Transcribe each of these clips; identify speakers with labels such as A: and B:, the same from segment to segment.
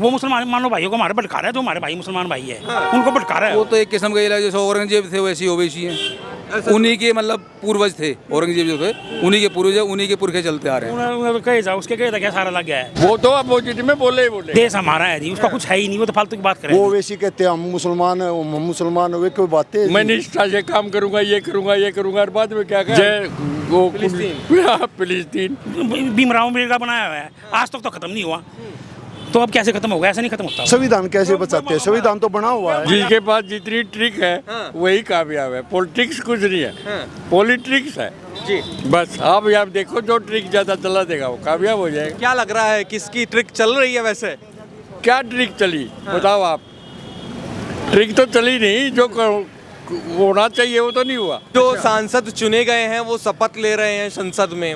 A: वो मुसलमान मानो भाइयों को हमारे भटका रहा है, जो हमारे भाई मुसलमान भाई है उनको भटका रहा है।
B: वो तो एक किस्म का इलाज, जैसे औरंगजेब थे वैसे ओवैसी हैं, उन्हीं के मतलब पूर्वज थे। औरंगजेब जो थे उन्हीं के पूर्वज है, उन्हीं के पुरखे चलते आ रहे हैं।
A: उन्होंने तो कहे उसके कहे था क्या सारा लग गया है।
C: वो तो अपोजिट में बोले ही बोले।
A: देश हमारा है जी, उसका कुछ है ही नहीं, वो तो फालतू की बात करे।
D: वो वैसे कहते हैं हम मुसलमान वे कोई बातें।
C: मैं निष्ठा से काम करूंगा, ये करूंगा, ये करूंगा, और बाद में क्या जय वो फिलिस्तीन
A: भीमराव अम्बेडकर बनाया हुआ है, आज तक तो खत्म नहीं हुआ, तो अब कैसे खत्म होगा? ऐसे नहीं खत्म होता।
D: संविधान कैसे बचाते हैं? संविधान तो बना हुआ है।
C: जिसके पास जितनी ट्रिक है वही कामयाब है। पॉलिटिक्स कुछ नहीं है, पॉलिटिक्स है
E: जी।
C: बस। आप यहाँ देखो, जो ट्रिक ज्यादा चला देगा वो कामयाब हो जाएगा।
E: क्या लग रहा है किसकी ट्रिक चल रही है वैसे?
C: क्या ट्रिक चली बताओ आप? ट्रिक तो चली नहीं, जो होना चाहिए वो तो नहीं हुआ।
E: जो सांसद चुने गए हैं वो शपथ ले रहे हैं संसद में।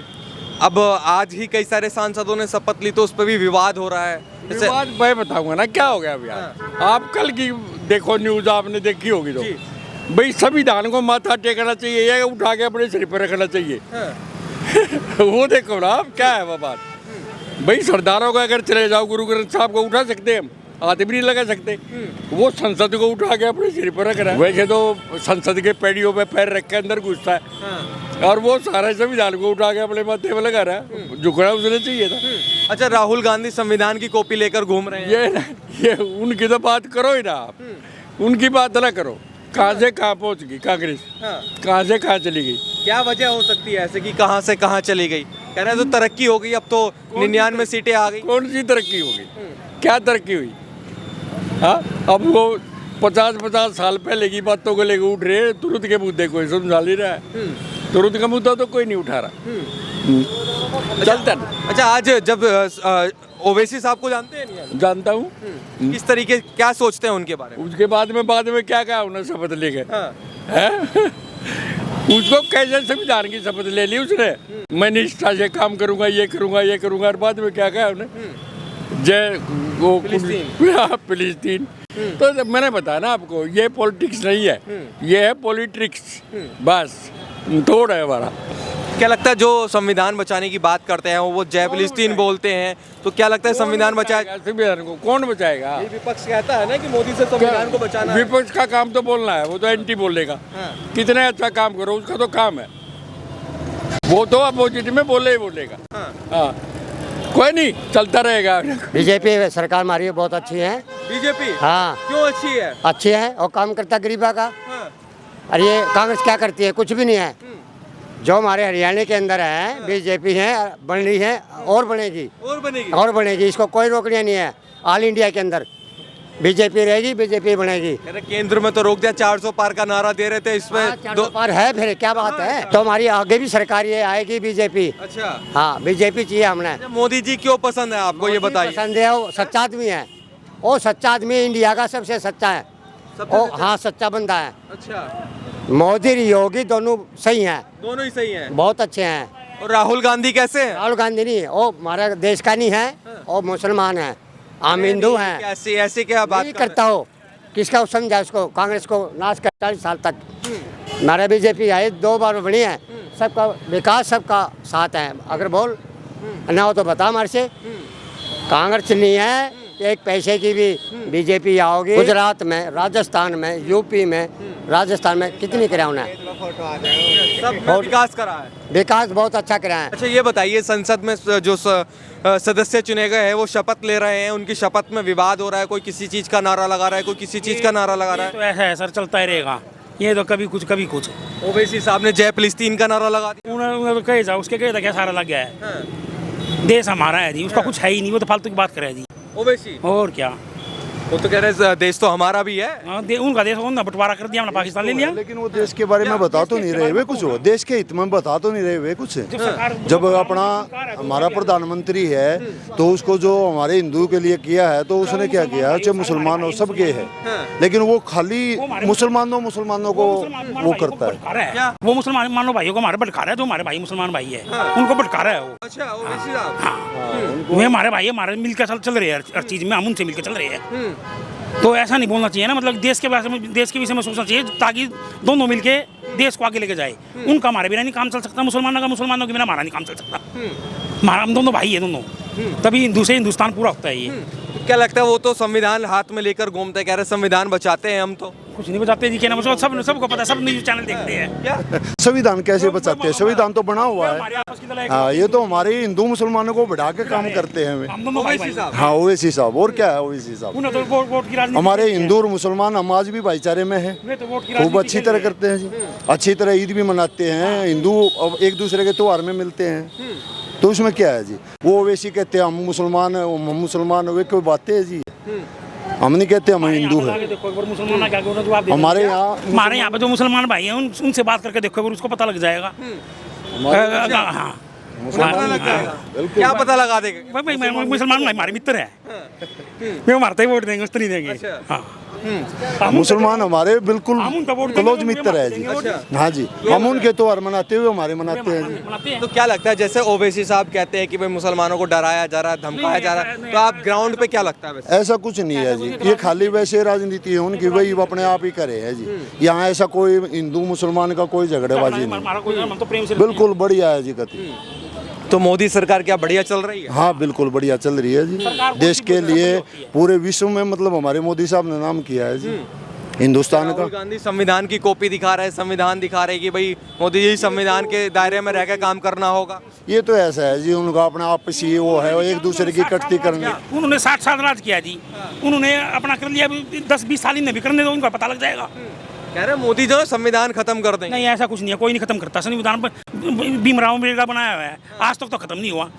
E: अब आज ही कई सारे सांसदों ने शपथ ली, तो उस पर भी विवाद हो रहा है। जैसे
C: बात मैं बताऊंगा ना क्या हो गया अभी। आप कल की देखो न्यूज, आपने देखी होगी तो भाई संविधान को माथा टेकना चाहिए या उठा के अपने सिर पर रखना चाहिए? वो देखो ना आप, क्या है वो बात। भाई सरदारों को अगर चले जाओ, गुरु ग्रंथ साहब को उठा सकते हैं हम, हाथ भी नहीं लगा सकते। वो संसद को उठा के अपने सिर पर रख रहा है। वैसे तो संसद के पेड़ियों पे पैर रख के अंदर घुसता है, और वो सारे संविधान को उठा के अपने माथे पे लगा रहा है। झुकना उसने चाहिए था।
E: अच्छा, राहुल गांधी संविधान की कॉपी लेकर घूम रहे हैं।
C: ये उनकी तो बात करो ही ना आप, उनकी बात ना करो। कहाँ से कहाँ पहुँच गई कांग्रेस, कहाँ से कहाँ चली गई?
E: क्या वजह हो सकती है ऐसे कि कहाँ से कहाँ चली गई? कह रहे हैं तो तरक्की हो गई, अब तो 99 सीटें आ गई।
C: कौन सी तरक्की होगी? क्या तरक्की हुई? हाँ, अब वो 50-50 साल पहले की बातों को लेकर उठ रहे, तुरंत के मुद्दे कोई समझा नहीं रहा है। तुरंत का मुद्दा तो कोई नहीं उठा रहा। चलता नहीं।
E: अच्छा, आज जब ओवैसी साहब को जानते हैं? नहीं
C: जानता हूँ।
E: किस तरीके, क्या सोचते हैं उनके बारे में?
C: उसके बाद में क्या कहा उन्होंने शपथ लेके? उसको कैसे संविधान की शपथ ले ली उसने? मैं निष्ठा से काम करूंगा, ये करूंगा, ये करूंगा, और बाद में क्या कहा उन्होंने? जय वो फिलिस्तीन। तो मैंने बताया ना आपको, ये पॉलिटिक्स नहीं है, ये है पॉलिटिक्स। बस थोड़ा है हमारा।
E: क्या लगता है जो संविधान बचाने की बात करते हैं वो जय फिलिस्तीन बोलते हैं, तो क्या लगता है संविधान बचाएगा?
C: संविधान को कौन बचाएगा?
E: विपक्ष कहता है ना कि मोदी से संविधान को बचाना है।
C: विपक्ष का काम तो बोलना है, वो तो एंटी बोलेगा। कितना अच्छा काम करो, उसका तो काम है। वो तो अपोजिट में बोले ही बोलेगा। हाँ, कोई नहीं, चलता रहेगा।
F: बीजेपी सरकार हमारी बहुत अच्छी है।
E: बीजेपी?
F: हाँ।
E: क्यों अच्छी है?
F: अच्छी है और काम करता गरीबा का। और ये कांग्रेस क्या करती है? कुछ भी नहीं है। जो हमारे हरियाणा के अंदर है बीजेपी है, बन रही है और बनेगी, और बनेगी। इसको कोई रोकना नहीं है। ऑल इंडिया के अंदर बीजेपी रहेगी, बीजेपी बनेगी।
E: केंद्र में तो रोक दिया, 400 पार का नारा दे रहे थे, इसमें
F: 400 पार है, फिर क्या बात है? तो हमारी आगे भी सरकार ये आएगी बीजेपी।
E: अच्छा,
F: हाँ, बीजेपी चाहिए हमने।
E: मोदी जी क्यों पसंद है आपको, ये बताइए?
F: पसंद है, वो सच्चा आदमी है। वो सच्चा आदमी इंडिया का सबसे सच्चा है। ओ हाँ, सच्चा बंदा है।
E: अच्छा,
F: मोदी योगी दोनों सही हैं।
E: दोनों ही सही हैं,
F: बहुत अच्छे हैं।
E: और राहुल गांधी कैसे हैं?
F: राहुल गांधी नहीं, वो हमारा देश का नहीं है, वो मुसलमान है, हम हिंदू हैं।
E: कैसे ऐसे क्या बात
F: नहीं करता हो, किसका समझा उसको? कांग्रेस को नाश कर 40 साल तक। हमारा बीजेपी आए 2 बार बनी है, सबका विकास सबका साथ है। अगर बोल ना हो तो बता हमारे से। कांग्रेस नहीं है, एक पैसे की भी बीजेपी आओगी। गुजरात में, राजस्थान में, यूपी में, राजस्थान में कितनी कराया उन्हें?
E: सब विकास करा है,
F: विकास बहुत अच्छा कराया है।
E: अच्छा, ये बताइए, संसद में जो सदस्य चुने गए हैं वो शपथ ले रहे हैं, उनकी शपथ में विवाद हो रहा है। कोई किसी चीज का नारा लगा रहा है, कोई किसी चीज का नारा लगा रहा है।
A: तो ऐसा है सर, चलता ही रहेगा ये तो, कभी कुछ कभी कुछ।
E: ओवैसी साहब ने जय फिलिस्तीन का नारा लगा दिया।
A: उन्होंने तो कहे उसके कहे था क्या सारा लग गया है। देश हमारा है जी, उसका कुछ है ही नहीं, वो तो फालतू की बात करे जी।
E: ओवैसी
A: और क्या,
E: वो तो कह रहे हैं देश तो हमारा भी है।
A: उनका देश उन्होंने बंटवारा कर दिया, हमने पाकिस्तान ले लिया।
D: लेकिन वो देश के बारे में बता तो नहीं रहे वे कुछ, वो देश के हित में बता तो नहीं रहे वे कुछ। जब अपना हमारा प्रधानमंत्री है तो उसको जो हमारे हिंदू के लिए किया है, तो उसने क्या किया, चाहे मुसलमान हो सबके है, लेकिन वो खाली मुसलमानों को वो करता है।
A: वो मुसलमान मानो भाइयों को हमारे भटका रहा है, जो हमारे भाई मुसलमान भाई है उनको भटका रहा है वो।
E: अच्छा, ओवैसी साहब,
A: वे हमारे भाई, हमारे मिलकर चल रहे हैं, हर चीज में हम उनसे मिलकर चल रहे हैं। तो ऐसा नहीं बोलना चाहिए ना, मतलब देश के विषय में सोचना चाहिए, ताकि दोनों मिलके देश को आगे लेके जाए। उनका हमारे बिना नहीं काम चल सकता, मुसलमानों के बिना हमारा नहीं काम चल सकता। हम दोनों भाई है दोनों, तभी हिंदू से हिंदुस्तान पूरा होता है ये।
E: क्या लगता है वो तो संविधान हाथ में लेकर घूमते हैं, कह रहे संविधान बचाते हैं हम तो।
A: कुछ नहीं बचाते जी, कहना मतलब सबको पता है, सब न्यूज चैनल देखते हैं।
E: क्या
D: संविधान कैसे बचाते हैं? संविधान तो बना हुआ
A: हमारे
D: है।
A: आपस की लड़ाई
D: हाँ, ये तो हमारे हिंदू मुसलमानों को बढ़ा के काम करते हैं।
A: हम दोनों भाई भाई।
D: हाँ, ओवैसी साहब, और क्या है ओवैसी साहब?
A: उन्हें तो वोट की राजनीति
D: हमारे
A: करते हैं।
D: हिंदू और मुसलमान हम आज भी भाईचारे में हैं,
A: वे तो वोट की
D: खूब
A: राजनीति
D: अच्छी
A: खेल
D: तरह
A: रहे हैं।
D: करते हैं जी। अच्छी तरह ईद भी मनाते हैं, हिंदू अब एक दूसरे के त्योहार में मिलते हैं, तो उसमें क्या है जी? वो ओवैसी कहते हैं हम मुसलमान वे कोई बातें है जी? हम नहीं कहते हम हिंदू
A: यहाँ पे
D: हैं।
A: आके देखो एक बार मुसलमान क्या जवाब देते हैं। हमारे यहाँ पे जो मुसलमान भाई हैं उनसे बात करके देखो एक बार, उसको पता लग जाएगा। हाँ
E: क्या पता लगा देगा?
A: भाई मुसलमान हमारे मित्र है, वे मारते ही वोट देंगे, उस तो नहीं देंगे। हाँ
D: मुसलमान हमारे बिल्कुल
A: हम उनका वोट देंगे,
D: क्लोज
A: उनके
D: मित्र है जी। हाँ जी, हम उनके त्योहार मनाते हुए हमारे मनाते हैं जी।
A: मनाते हैं।
E: तो क्या लगता है जैसे ओवैसी साहब कहते हैं कि भाई मुसलमानों को डराया जा रहा है, धमकाया जा रहा है, तो आप ग्राउंड पे क्या लगता है वैसे?
D: ऐसा कुछ नहीं है जी, ये खाली वैसे राजनीति है उनकी, वही वो अपने आप ही करे है जी। यहाँ ऐसा कोई हिंदू मुसलमान का कोई झगड़ेबाजी नहीं,
A: हमारा कोई हम तो प्रेम से
D: बिल्कुल बढ़िया है जी गति।
E: तो मोदी सरकार क्या बढ़िया चल रही है?
D: हाँ बिल्कुल बढ़िया चल रही है जी, देश के लिए पूरे विश्व में मतलब हमारे मोदी साहब ने नाम किया है जी हिंदुस्तान का।
E: राहुल गांधी संविधान की कॉपी दिखा रहे हैं, संविधान दिखा रहे हैं कि भाई मोदी जी संविधान के दायरे में रहकर काम करना होगा।
D: ये तो ऐसा है जी, उनका अपना आपसी वो है, एक दूसरे की कटती करने।
A: उन्होंने 60 साल राज किया जी, उन्होंने अपना कर लिया, 10-20 साल ही नहीं भी करने दो, उनको पता लग जाएगा।
E: कह रहे हैं मोदी जो है संविधान खत्म कर देंगे।
A: नहीं ऐसा कुछ नहीं है, कोई नहीं खत्म करता संविधान पर। भीमराव अम्बेडकर बनाया हुआ है, आज तक तो खत्म नहीं हुआ,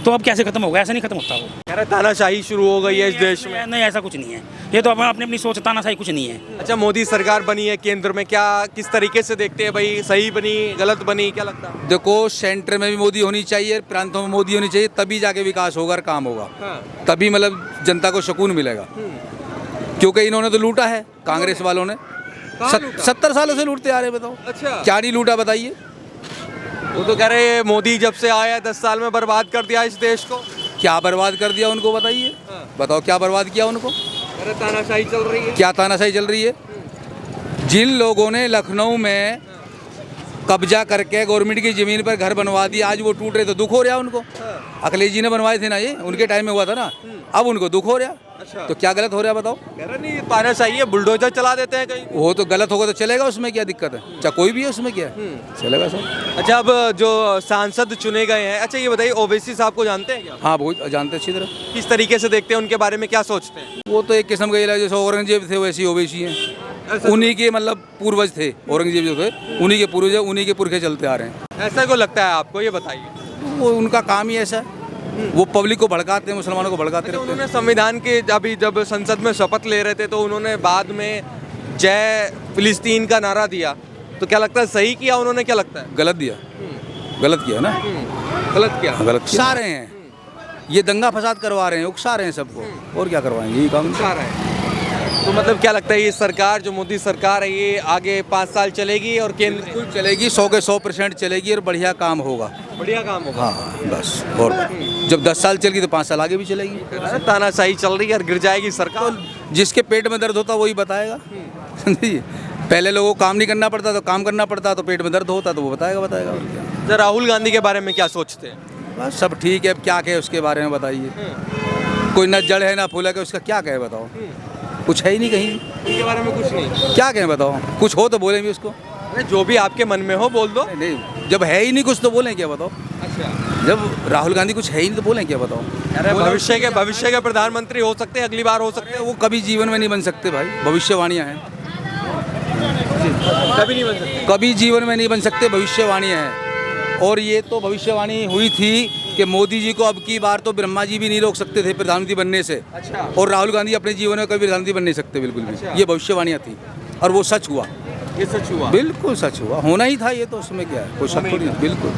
A: तो अब कैसे खत्म होगा? ऐसा नहीं खत्म होता वो।
E: कह रहे तानाशाही शुरू हो गई है इस देश में।
A: नहीं ऐसा कुछ नहीं है, ये तो अपनी अपनी सोच, तानाशाही कुछ नहीं है।
E: अच्छा, मोदी सरकार बनी है केंद्र में, क्या किस तरीके से देखते हैं भाई? सही बनी, गलत बनी, क्या लगता है?
B: देखो, सेंटर में भी मोदी होनी चाहिए, प्रांतों में मोदी होनी चाहिए, तभी जाके विकास होगा और काम होगा। तभी मतलब जनता को सुकून मिलेगा, क्योंकि इन्होंने तो लूटा है कांग्रेस वालों ने। 70 सालों से लूटते आ रहे, बताओ
E: अच्छा,
B: क्या नहीं लूटा बताइए।
E: वो तो कह रहे हैं मोदी जब से आया 10 साल में बर्बाद कर दिया इस देश को।
B: क्या बर्बाद कर दिया उनको बताइए, बताओ क्या बर्बाद किया उनको?
E: कह रहे तानाशाही चल रही है।
B: क्या तानाशाही चल रही है? जिन लोगों ने लखनऊ में कब्जा करके गवर्नमेंट की जमीन पर घर बनवा दिया, आज वो टूट रहे तो दुख हो रहा उनको। अखिलेश जी ने बनवाए थे ना, ये उनके टाइम में हुआ था ना, अब उनको दुख हो रहा। तो क्या गलत हो रहा है बताओ?
E: कह रहे नहीं तानाशाही है, बुलडोजर चला देते हैं कहीं।
B: वो तो गलत होगा तो चलेगा, उसमें क्या दिक्कत है? चाहे कोई भी है, उसमें क्या है, चलेगा सर।
E: अच्छा, अब जो सांसद चुने गए हैं, अच्छा ये बताइए ओवैसी साहब को जानते हैं क्या?
B: हाँ बहुत जानते हैं अच्छी तरह।
E: किस तरीके से देखते हैं, उनके बारे में क्या सोचते हैं?
B: वो तो एक किस्म का इलाज, जैसे औरंगजेब थे वैसे ओवैसी हैं, उन्हीं के मतलब पूर्वज थे। औरंगजेब जो थे उन्हीं के पूर्वज, उन्हीं के पुरखे चलते आ रहे हैं।
E: ऐसा क्यों लगता है आपको, ये बताइए।
B: वो उनका काम ही ऐसा है, वो पब्लिक को भड़काते हैं, मुसलमानों को भड़काते रहते हैं।
E: उन्होंने संविधान के अभी जब संसद में शपथ ले रहे थे तो उन्होंने बाद में जय फिलिस्तीन का नारा दिया, तो क्या लगता है सही किया उन्होंने, क्या लगता है?
B: गलत दिया, गलत किया ना,
E: गलत किया।
B: गलत उकसा रहे हैं, ये दंगा फसाद करवा रहे हैं, उकसा रहे हैं सबको, और क्या करवाएंगे, यही काम
E: उकसा रहे हैं। तो मतलब क्या लगता है ये सरकार जो मोदी सरकार है ये आगे 5 साल चलेगी और केंद्र
B: बिल्कुल चलेगी, 100 के 100% चलेगी और बढ़िया काम होगा।
E: बढ़िया काम होगा।
B: हाँ बस, और जब 10 साल चलेगी तो 5 साल आगे भी चलेगी।
E: तानाशाही चल रही है और गिर जाएगी सरकार।
B: जिसके पेट में दर्द होता वही बताएगा। समझिए, पहले लोगों को काम नहीं करना पड़ता तो काम करना पड़ता, तो पेट में दर्द होता तो वो बताएगा और क्या।
E: राहुल गांधी के बारे में क्या सोचते हैं?
B: बस सब ठीक है, अब क्या कहे उसके बारे में बताइए। कोई न जड़ है ना फूल है, कि उसका क्या कहे बताओ? कुछ है ही नहीं कहीं,
E: उनके बारे में कुछ नहीं,
B: क्या कहें बताओ? कुछ हो तो बोलें भी उसको।
E: जो भी आपके मन में हो बोल दो।
B: नहीं, जब है ही नहीं कुछ तो बोलें क्या बताओ?
E: अच्छा,
B: जब राहुल गांधी कुछ है ही नहीं तो बोलें क्या बताओ?
E: अरे भविष्य के प्रधानमंत्री हो सकते हैं, अगली बार हो सकते हैं।
B: वो कभी जीवन में नहीं बन सकते भाई, भविष्यवाणियाँ हैं,
E: कभी नहीं बन सकते।
B: कभी जीवन में नहीं बन सकते, भविष्यवाणियाँ हैं। और ये तो भविष्यवाणी हुई थी कि मोदी जी को अब की बार तो ब्रह्मा जी भी नहीं रोक सकते थे प्रधानमंत्री बनने से।
E: अच्छा।
B: और राहुल गांधी अपने जीवन में कभी प्रधानमंत्री बन नहीं सकते बिल्कुल भी।
E: अच्छा।
B: ये भविष्यवाणियाँ थी और वो सच हुआ,
E: ये सच हुआ,
B: बिल्कुल सच हुआ, होना ही था ये, तो उसमें क्या है, कोई शक थोड़ी नहीं, बिल्कुल।